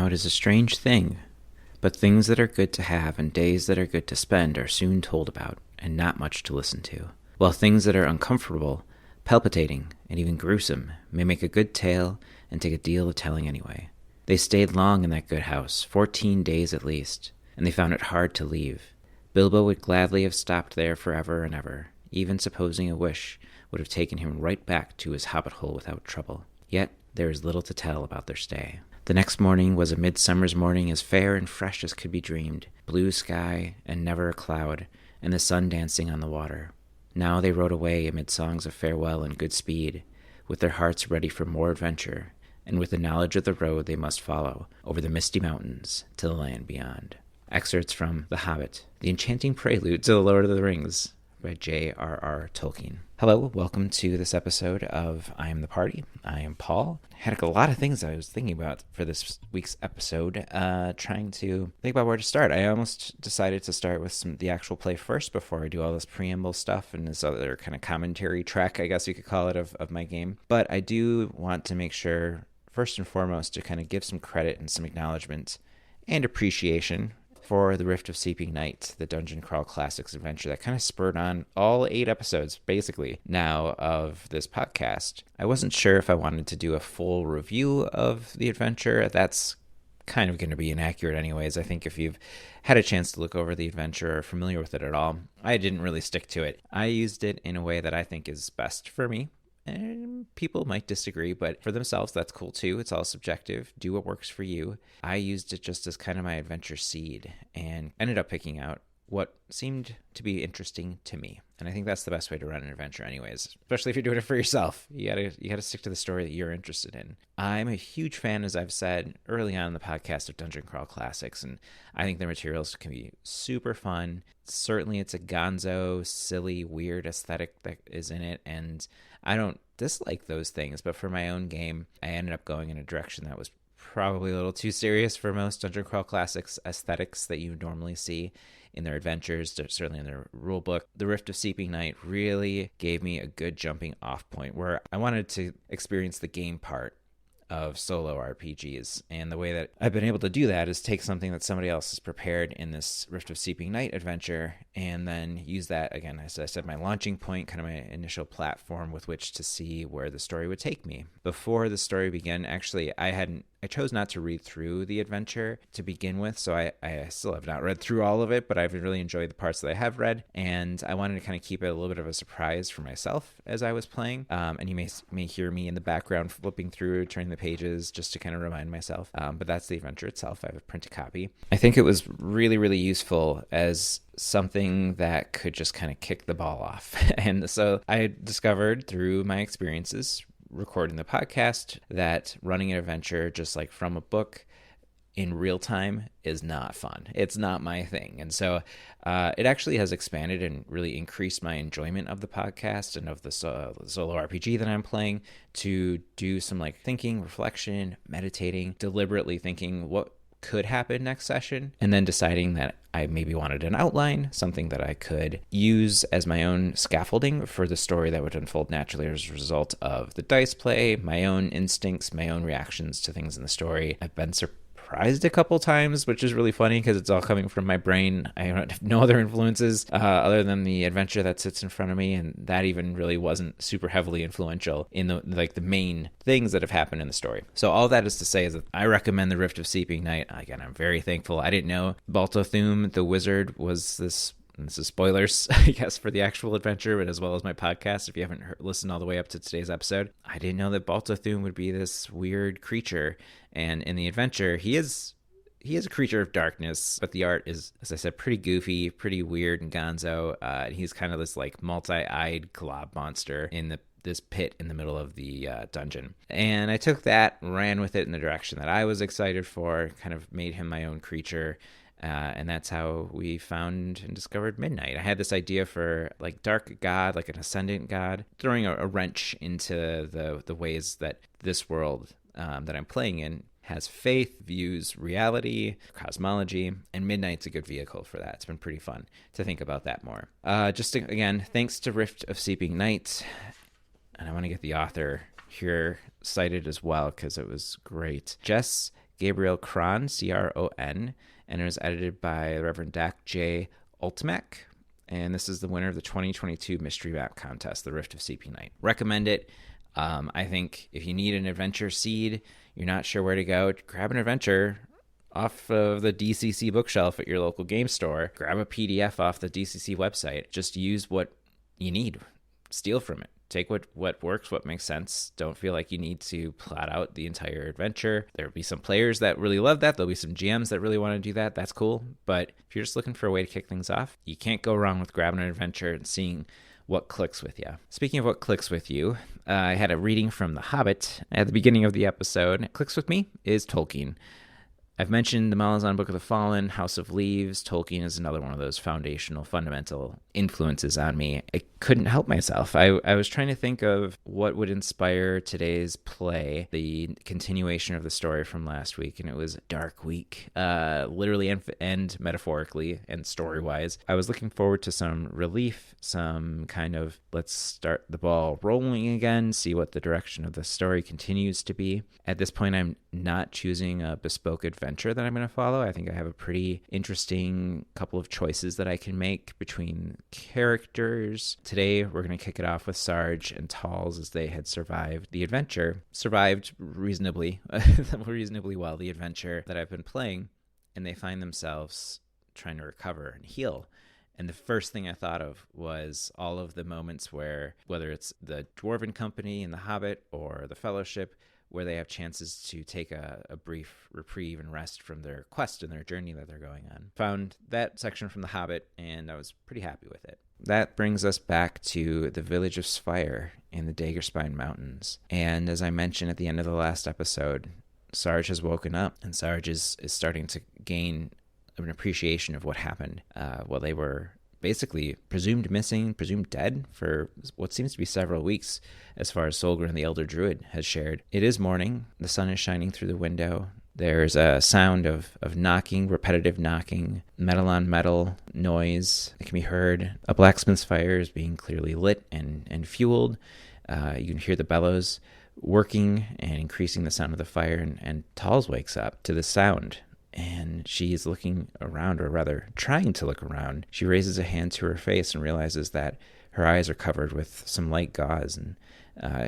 Now it is a strange thing, but things that are good to have and days that are good to spend are soon told about, and not much to listen to. While things that are uncomfortable, palpitating, and even gruesome may make a good tale and take a deal of telling anyway. They stayed long in that good house, 14 days at least, and they found it hard to leave. Bilbo would gladly have stopped there forever and ever, even supposing a wish would have taken him right back to his hobbit hole without trouble. Yet there is little to tell about their stay. The next morning was a midsummer's morning as fair and fresh as could be dreamed, blue sky and never a cloud, and the sun dancing on the water. Now they rode away amid songs of farewell and good speed, with their hearts ready for more adventure, and with the knowledge of the road they must follow over the misty mountains to the land beyond. Excerpts from The Hobbit, the enchanting prelude to The Lord of the Rings, by J.R.R. Tolkien. Hello, welcome to this episode of I Am the Party. I am Paul. I had a lot of things I was thinking about for this week's episode, trying to think about where to start. I almost decided to start with the actual play first before I do all this preamble stuff and this other kind of commentary track, I guess you could call it, of my game. But I do want to make sure, first and foremost, to kind of give some credit and some acknowledgement and appreciation for the Rift of Seeping Night, the Dungeon Crawl Classics adventure that kind of spurred on all 8 episodes, basically, now of this podcast. I wasn't sure if I wanted to do a full review of the adventure. That's kind of going to be inaccurate anyways. I think if you've had a chance to look over the adventure or are familiar with it at all, I didn't really stick to it. I used it in a way that I think is best for me. And people might disagree, but for themselves, that's cool too. It's all subjective. Do what works for you. I used it just as kind of my adventure seed and ended up picking out what seemed to be interesting to me. And I think that's the best way to run an adventure anyways, especially if you're doing it for yourself. You gotta stick to the story that you're interested in. I'm a huge fan, as I've said early on in the podcast, of Dungeon Crawl Classics, and I think the materials can be super fun. Certainly it's a gonzo, silly, weird aesthetic that is in it, and I don't dislike those things, but for my own game, I ended up going in a direction that was probably a little too serious for most Dungeon Crawl Classics aesthetics that you normally see in their adventures, certainly in their rule book. The Rift of Seeping Night really gave me a good jumping off point where I wanted to experience the game part of solo RPGs. And the way that I've been able to do that is take something that somebody else has prepared in this Rift of Seeping Night adventure and then use that, again, as I said, my launching point, kind of my initial platform with which to see where the story would take me. Before the story began, actually, I chose not to read through the adventure to begin with, so I still have not read through all of it, but I've really enjoyed the parts that I have read, and I wanted to kind of keep it a little bit of a surprise for myself as I was playing, and you may hear me in the background flipping through, turning the pages, just to kind of remind myself, but that's the adventure itself. I have a printed copy. I think it was really, really useful as something that could just kind of kick the ball off, and so I discovered through my experiences recording the podcast that running an adventure just like from a book in real time is not fun. It's not my thing. And so it actually has expanded and really increased my enjoyment of the podcast and of the solo RPG that I'm playing to do some like thinking, reflection, meditating, deliberately thinking what could happen next session, and then deciding that I maybe wanted an outline, something that I could use as my own scaffolding for the story that would unfold naturally as a result of the dice play, my own instincts, my own reactions to things in the story. I've been surprised a couple times, which is really funny because it's all coming from my brain. I have no other influences other than the adventure that sits in front of me, and that even really wasn't super heavily influential in the main things that have happened in the story. So all that is to say is that I recommend the Rift of Seeping Night. Again, I'm very thankful. I didn't know Balthothum the wizard was this. And this is spoilers, I guess, for the actual adventure, but as well as my podcast. If you haven't listened all the way up to today's episode, I didn't know that Balthothum would be this weird creature. And in the adventure, he is a creature of darkness, but the art is, as I said, pretty goofy, pretty weird and gonzo. He's kind of this like multi-eyed glob monster in this pit in the middle of the dungeon. And I took that, ran with it in the direction that I was excited for, kind of made him my own creature. And that's how we found and discovered Midnight. I had this idea for like dark god, like an ascendant god, throwing a wrench into the ways that this world that I'm playing in has faith, views reality, cosmology, and Midnight's a good vehicle for that. It's been pretty fun to think about that more. Again, thanks to Rift of Seeping Night, and I want to get the author here cited as well because it was great. Jess Gabriel Cron, Cron, and it was edited by Reverend Dak J. Ultimac. And this is the winner of the 2022 Mystery Map Contest, The Rift of CP Night. Recommend it. I think if you need an adventure seed, you're not sure where to go, grab an adventure off of the DCC bookshelf at your local game store. Grab a PDF off the DCC website. Just use what you need. Steal from it. Take what works, what makes sense. Don't feel like you need to plot out the entire adventure. There'll be some players that really love that. There'll be some GMs that really want to do that. That's cool. But if you're just looking for a way to kick things off, you can't go wrong with grabbing an adventure and seeing what clicks with you. Speaking of what clicks with you, I had a reading from The Hobbit at the beginning of the episode. Clicks with me is Tolkien. I've mentioned the Malazan Book of the Fallen, House of Leaves. Tolkien is another one of those foundational, fundamental influences on me. I couldn't help myself. I was trying to think of what would inspire today's play, the continuation of the story from last week, and it was a dark week, literally and metaphorically and story-wise. I was looking forward to some relief, some kind of let's start the ball rolling again, see what the direction of the story continues to be. At this point, I'm not choosing a bespoke adventure that I'm going to follow. I think I have a pretty interesting couple of choices that I can make between characters. Today, we're going to kick it off with Sarge and Talls as they had survived the adventure. Survived reasonably well, the adventure that I've been playing, and they find themselves trying to recover and heal. And the first thing I thought of was all of the moments where, whether it's the Dwarven Company in The Hobbit or the Fellowship, where they have chances to take a brief reprieve and rest from their quest and their journey that they're going on. Found that section from The Hobbit, and I was pretty happy with it. That brings us back to the village of Spire in the Daggerspine Mountains. And as I mentioned at the end of the last episode, Sarge has woken up, and Sarge is starting to gain an appreciation of what happened while they were basically presumed missing, presumed dead for what seems to be several weeks, as far as Solgren the Elder Druid has shared. It is morning. The sun is shining through the window. There's a sound of knocking, repetitive knocking, metal on metal noise that can be heard. A blacksmith's fire is being clearly lit and fueled. You can hear the bellows working and increasing the sound of the fire, and Talls wakes up to the sound. And she is looking around, or rather trying to look around. She raises a hand to her face and realizes that her eyes are covered with some light gauze, and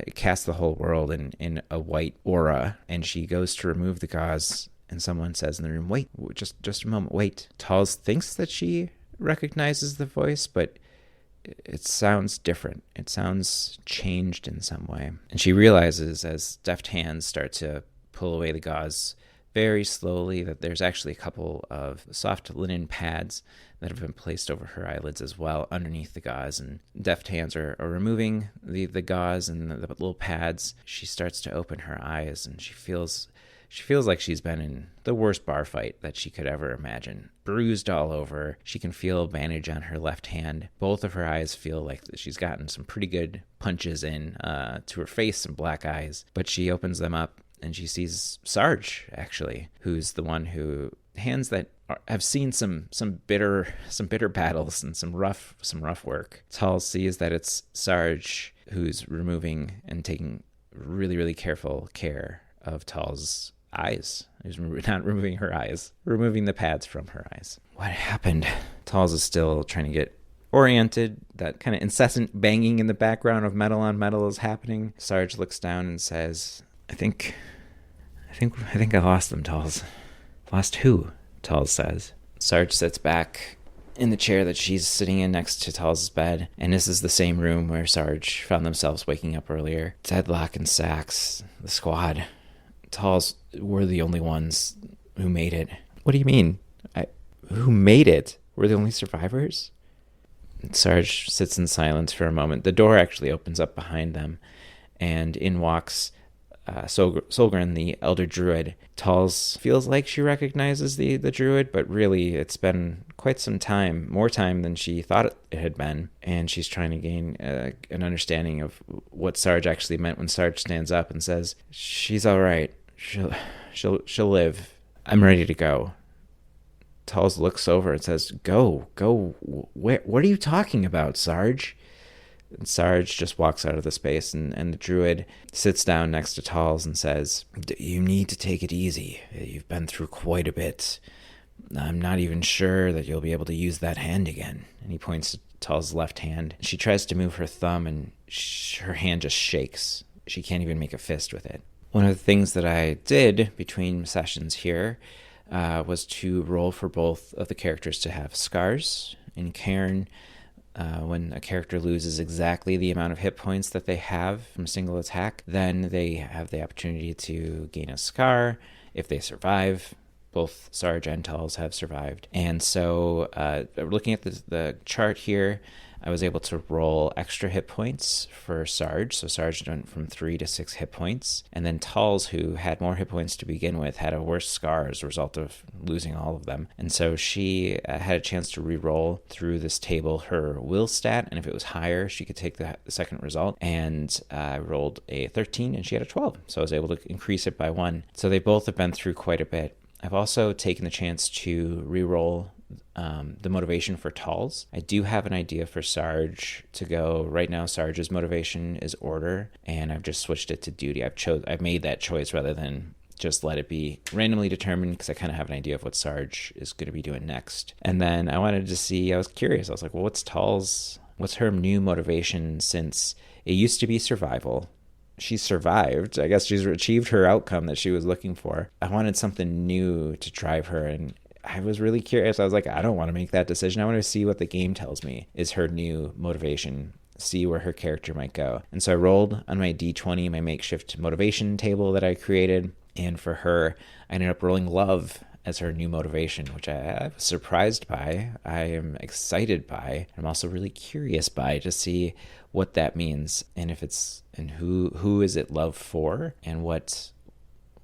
it casts the whole world in a white aura. And she goes to remove the gauze, and someone says in the room, "Wait, just a moment, wait." Talls thinks that she recognizes the voice, but it sounds different. It sounds changed in some way. And she realizes as deft hands start to pull away the gauze very slowly that there's actually a couple of soft linen pads that have been placed over her eyelids as well underneath the gauze, and deft hands are removing the gauze and the little pads. She starts to open her eyes, and she feels like she's been in the worst bar fight that she could ever imagine. Bruised all over. She can feel a bandage on her left hand. Both of her eyes feel like she's gotten some pretty good punches in to her face, some black eyes, but she opens them up and she sees Sarge, actually, who's the one who hands that have seen some bitter battles and some rough work. Talls sees that it's Sarge who's removing and taking really, really careful care of Talls' eyes. He's not removing her eyes, removing the pads from her eyes. What happened? Talls is still trying to get oriented. That kind of incessant banging in the background of metal on metal is happening. Sarge looks down and says, I think I lost them, Talls. Lost who? Talls says. Sarge sits back in the chair that she's sitting in next to Talls' bed, and this is the same room where Sarge found themselves waking up earlier. Deadlock and Sax, the squad. Talls were the only ones who made it. What do you mean? Who made it? We're the only survivors? Sarge sits in silence for a moment. The door actually opens up behind them, and in walks Solgren, the Elder Druid. Talls feels like she recognizes the Druid, but really it's been quite some time, more time than she thought it had been, and she's trying to gain an understanding of what Sarge actually meant when Sarge stands up and says, "She's all right. She'll live. I'm ready to go." Talls looks over and says, Go. What are you talking about, Sarge?" And Sarge just walks out of the space, and the druid sits down next to Talls and says, "You need to take it easy. You've been through quite a bit. I'm not even sure that you'll be able to use that hand again." And he points to Tal's left hand. She tries to move her thumb, and her hand just shakes. She can't even make a fist with it. One of the things that I did between sessions here was to roll for both of the characters to have scars. In Cairn, when a character loses exactly the amount of hit points that they have from a single attack, then they have the opportunity to gain a scar if they survive. Both Sarge and Talls have survived. And so looking at the chart here, I was able to roll extra hit points for Sarge. So Sarge went from 3 to 6 hit points. And then Talls, who had more hit points to begin with, had a worse scar as a result of losing all of them. And so she had a chance to re-roll through this table her will stat. And if it was higher, she could take the second result. And I rolled a 13 and she had a 12. So I was able to increase it by 1. So they both have been through quite a bit. I've also taken the chance to re-roll the motivation for Talls. I do have an idea for Sarge to go. Right now, Sarge's motivation is order, and I've just switched it to duty. I've made that choice rather than just let it be randomly determined, because I kind of have an idea of what Sarge is going to be doing next. And then I wanted to see, I was curious. I was like, well, what's her new motivation, since it used to be survival? She survived. I guess she's achieved her outcome that she was looking for. I wanted something new to drive her, and I was really curious. I was like, I don't want to make that decision. I want to see what the game tells me is her new motivation, see where her character might go. And so I rolled on my D20, my makeshift motivation table that I created. And for her, I ended up rolling love as her new motivation, which I was surprised by. I am excited by. I'm also really curious by, to see what that means, and if it's, and who is it love for, and what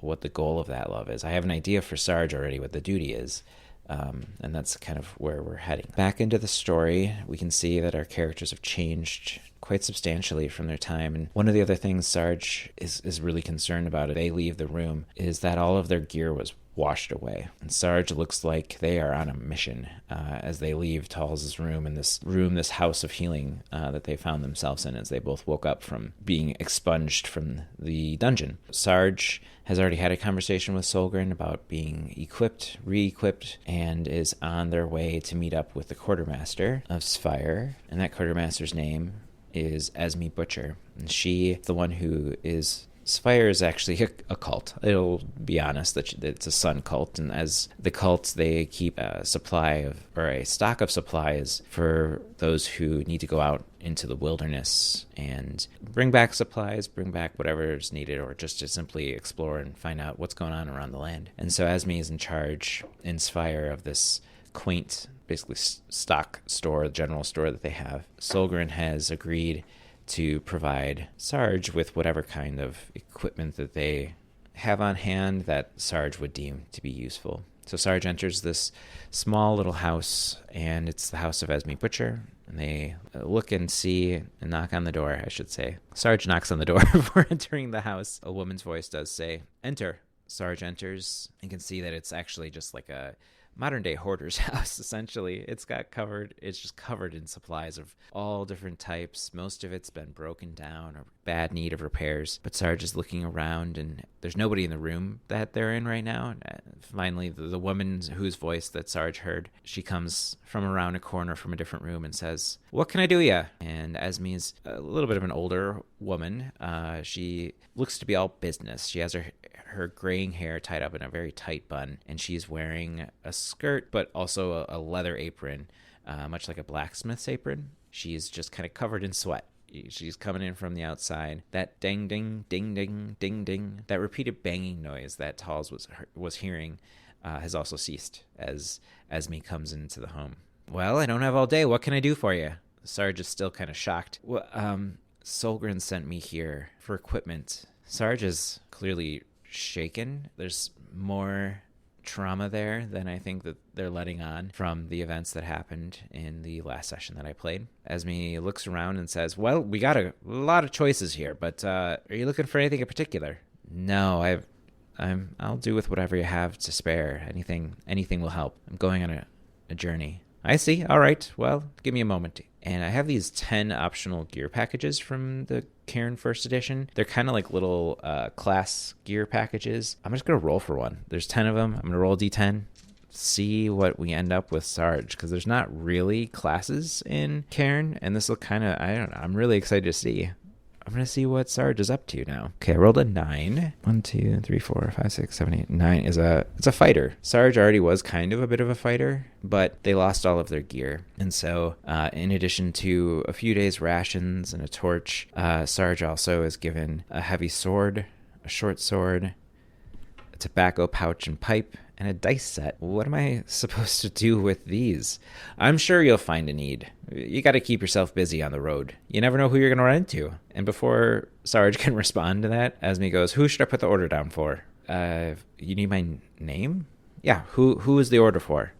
the goal of that love is. I have an idea for Sarge already, what the duty is, and that's kind of where we're heading. Back into the story, we can see that our characters have changed quite substantially from their time. And one of the other things Sarge is really concerned about as they leave the room is that all of their gear was washed away. And Sarge looks like they are on a mission as they leave Talls' room, and this house of healing that they found themselves in as they both woke up from being expunged from the dungeon. Sarge has already had a conversation with Solgren about being equipped, re-equipped, and is on their way to meet up with the quartermaster of Spire. And that quartermaster's name is Esme Butcher. And she, the one who is... Spire is actually a cult. It'll be honest that it's a sun cult, and as the cult, they keep a stock of supplies for those who need to go out into the wilderness and bring back supplies, bring back whatever is needed, or just to simply explore and find out what's going on around the land. And so Esme is in charge in Spire of this quaint, basically stock store, general store that they have. Solgren has agreed to provide Sarge with whatever kind of equipment that they have on hand that Sarge would deem to be useful. So Sarge enters this small little house, and it's the house of Esme Butcher. And they look and see and knock on the door, I should say. Sarge knocks on the door before entering the house. A woman's voice does say, "Enter." Sarge enters and can see that it's actually just like a modern-day hoarder's house, essentially. It's just covered in supplies of all different types. Most of it's been broken down or bad need of repairs. But Sarge is looking around, and there's nobody in the room that they're in right now. Finally, the woman whose voice that Sarge heard, she comes from around a corner from a different room and says, "What can I do ya?" And Esme is a little bit of an older woman. She looks to be all business. She has her graying hair tied up in a very tight bun, and she's wearing a skirt, but also a leather apron, much like a blacksmith's apron. She's just kind of covered in sweat. She's coming in from the outside. That ding, ding, ding, ding, ding, ding, that repeated banging noise that Talls was hearing has also ceased as Esme comes into the home. "Well, I don't have all day. What can I do for you?" Sarge is still kind of shocked. "Well, Solgren sent me here for equipment." Sarge is clearly shaken. There's more trauma there than I think that they're letting on from the events that happened in the last session that I played. Esme looks around and says, "Well, we got a lot of choices here, but are you looking for anything in particular?" "No, I'll do with whatever you have to spare. Anything will help. I'm going on a journey." "I see. All right. Well, give me a moment." And I have these 10 optional gear packages from the Cairn First Edition. They're kind of like little class gear packages. I'm just going to roll for one. There's 10 of them. I'm going to roll a d10. See what we end up with Sarge, because there's not really classes in Cairn, and this will kind of, I don't know, I'm really excited to see. I'm going to see what Sarge is up to now. Okay, I rolled a 9. 1, 2, 3, 4, 5, 6, 7, 8, 9 it's a fighter. Sarge already was kind of a bit of a fighter, but they lost all of their gear. And so in addition to a few days rations and a torch, Sarge also is given a heavy sword, a short sword, a tobacco pouch and pipe, and a dice set. What am I supposed to do with these? I'm sure you'll find a need. You got to keep yourself busy on the road. You never know who you're going to run into. And before Sarge can respond to that, Esme goes, who should I put the order down for? You need my name? Yeah, who is the order for?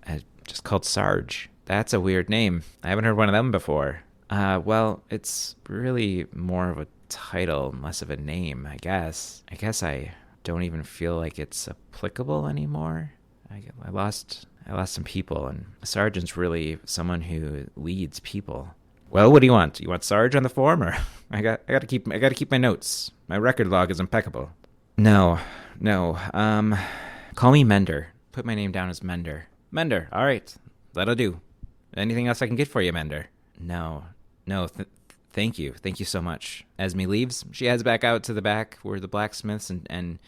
Just called Sarge. That's a weird name. I haven't heard one of them before. Well, it's really more of a title and less of a name, I guess. I don't even feel like it's applicable anymore. I lost some people, and a sergeant's really someone who leads people. Well, what do you want? You want Sarge on the form, or I got to keep my notes. My record log is impeccable. No. Call me Mender. Put my name down as Mender. Mender. All right, that'll do. Anything else I can get for you, Mender? No. Thank you so much. Esme leaves. She heads back out to the back where the blacksmiths and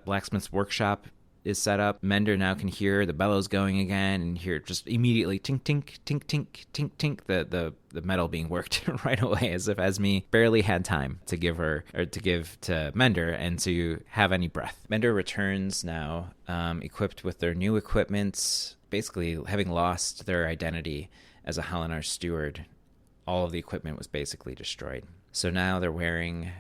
blacksmith's workshop is set up. Mender now can hear the bellows going again and hear just immediately tink, tink, tink, tink, tink, tink, the metal being worked right away, as if Esme barely had time to give to Mender and to have any breath. Mender returns now, equipped with their new equipment, basically having lost their identity as a Helenar steward. All of the equipment was basically destroyed. So now they're wearing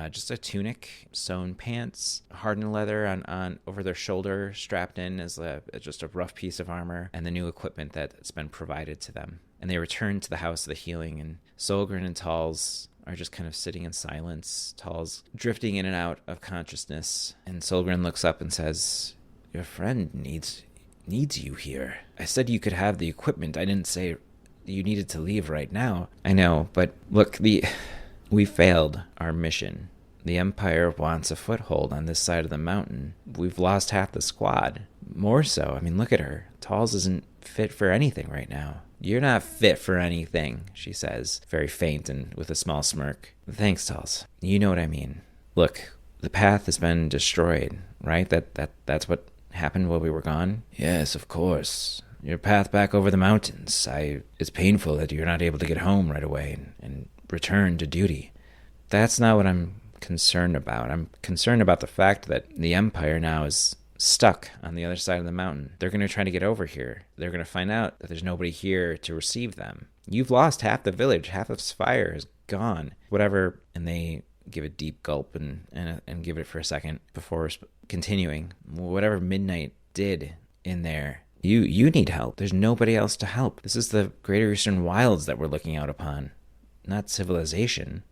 just a tunic, sewn pants, hardened leather on over their shoulder, strapped in as just a rough piece of armor, and the new equipment that's been provided to them. And they return to the House of the Healing, and Solgren and Talz are just kind of sitting in silence. Talz drifting in and out of consciousness, and Solgren looks up and says, "Your friend needs you here. I said you could have the equipment. I didn't say you needed to leave right now." I know, but look, we failed our mission. The Empire wants a foothold on this side of the mountain. We've lost half the squad. More so, I mean, look at her. Talz isn't fit for anything right now. You're not fit for anything, she says, very faint and with a small smirk. Thanks, Talz. You know what I mean. Look, the path has been destroyed, right? That's what happened while we were gone? Yes, of course. Your path back over the mountains. It's painful that you're not able to get home right away and return to duty. That's not what I'm concerned about. I'm concerned about the fact that the Empire now is stuck on the other side of the mountain. They're going to try to get over here. They're going to find out that there's nobody here to receive them. You've lost half the village. Half of Spire is gone. Whatever. And they give a deep gulp and give it for a second before continuing. Whatever Midnight did in there, You need help. There's nobody else to help. This is the Greater Eastern Wilds that we're looking out upon, not civilization.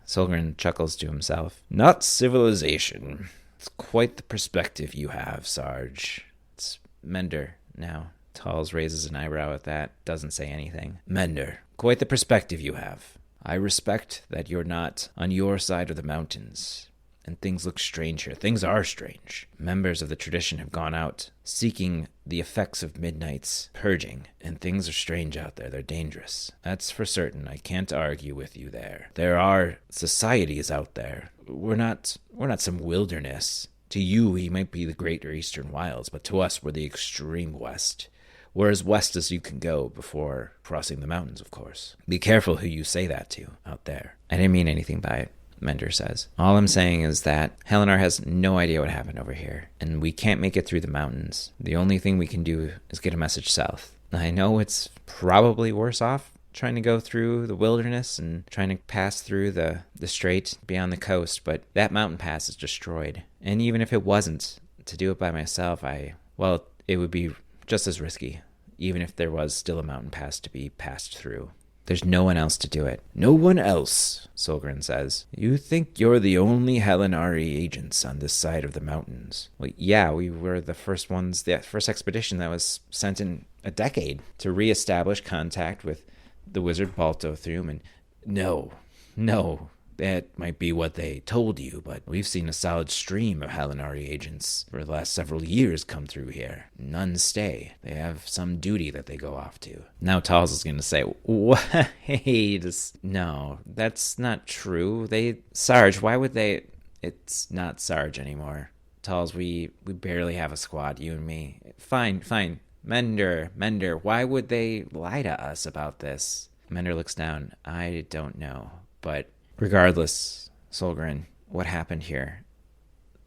Solgren chuckles to himself. Not civilization. It's quite the perspective you have, Sarge. It's Mender now. Talz raises an eyebrow at that, doesn't say anything. Mender, quite the perspective you have. I respect that you're not on your side of the mountains. And things look strange here. Things are strange. Members of the tradition have gone out, seeking the effects of Midnight's purging, and things are strange out there. They're dangerous. That's for certain. I can't argue with you there. There are societies out there. We're not some wilderness. To you, we might be the Greater Eastern Wilds, but to us, we're the extreme West. We're as west as you can go before crossing the mountains, of course. Be careful who you say that to out there. I didn't mean anything by it. Mender says. All I'm saying is that Helenar has no idea what happened over here, and we can't make it through the mountains. The only thing we can do is get a message south. I know it's probably worse off trying to go through the wilderness and trying to pass through the strait beyond the coast, but that mountain pass is destroyed. And even if it wasn't, to do it by myself, it would be just as risky, even if there was still a mountain pass to be passed through. There's no one else to do it. No one else, Solgren says. You think you're the only Helenari agents on this side of the mountains? Well, yeah, we were the first ones, the first expedition that was sent in a decade to reestablish contact with The wizard Balto through him and, no, that might be what they told you, but we've seen a solid stream of Halinari agents for the last several years come through here. None stay. They have some duty that they go off to. Now Talls is going to say, wait, no, that's not true. Sarge, why would they... It's not Sarge anymore. Talls, we barely have a squad, you and me. Fine. Mender, why would they lie to us about this? Mender looks down. I don't know, but... Regardless, Solgren, what happened here?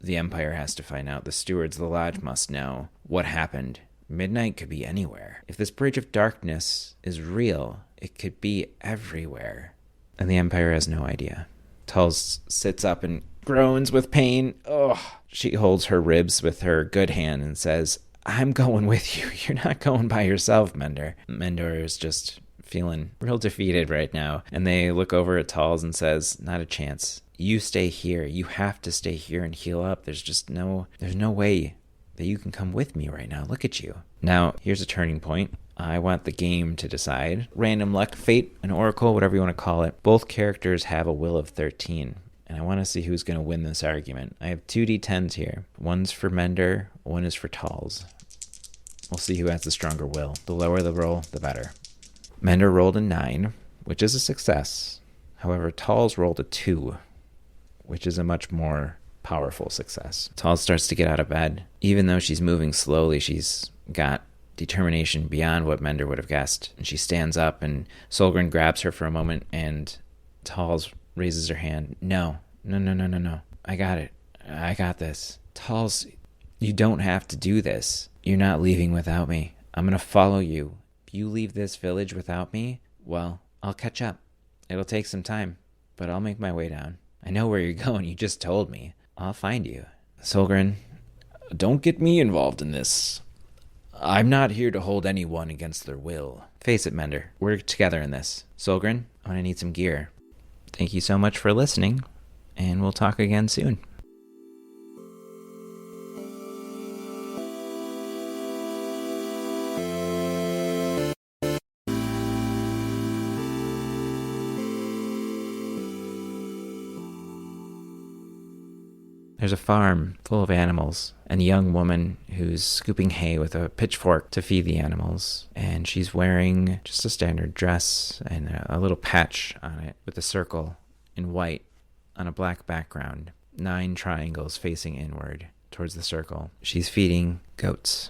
The Empire has to find out. The stewards of the lodge must know what happened. Midnight could be anywhere. If this bridge of darkness is real, it could be everywhere. And the Empire has no idea. Tulls sits up and groans with pain. Ugh. She holds her ribs with her good hand and says, I'm going with you. You're not going by yourself, Mender. Mender is just... feeling real defeated right now, and they look over at Talls and says, not a chance. You stay here. You have to stay here and heal up. There's no way that you can come with me right now. Look at you. Now, here's a turning point. I want the game to decide. Random luck, fate, an oracle, whatever you want to call it. Both characters have a will of 13, and I want to see who's going to win this argument. I have 2d10s here. One's for Mender, one is for Talls. We'll see who has the stronger will. The lower the roll, the better. Mender rolled a 9, which is a success. However, Talls rolled a 2, which is a much more powerful success. Talls starts to get out of bed. Even though she's moving slowly, she's got determination beyond what Mender would have guessed. And she stands up, and Solgren grabs her for a moment, and Talls raises her hand. No. I got it. I got this. Talls, you don't have to do this. You're not leaving without me. I'm going to follow you. You leave this village without me, well, I'll catch up. It'll take some time, but I'll make my way down. I know where you're going. You just told me. I'll find you. Solgren, don't get me involved in this. I'm not here to hold anyone against their will. Face it, Mender. We're together in this. Solgren, I'm going to need some gear. Thank you so much for listening, and we'll talk again soon. There's a farm full of animals and a young woman who's scooping hay with a pitchfork to feed the animals. And she's wearing just a standard dress and a little patch on it with a circle in white on a black background. 9 triangles facing inward towards the circle. She's feeding goats.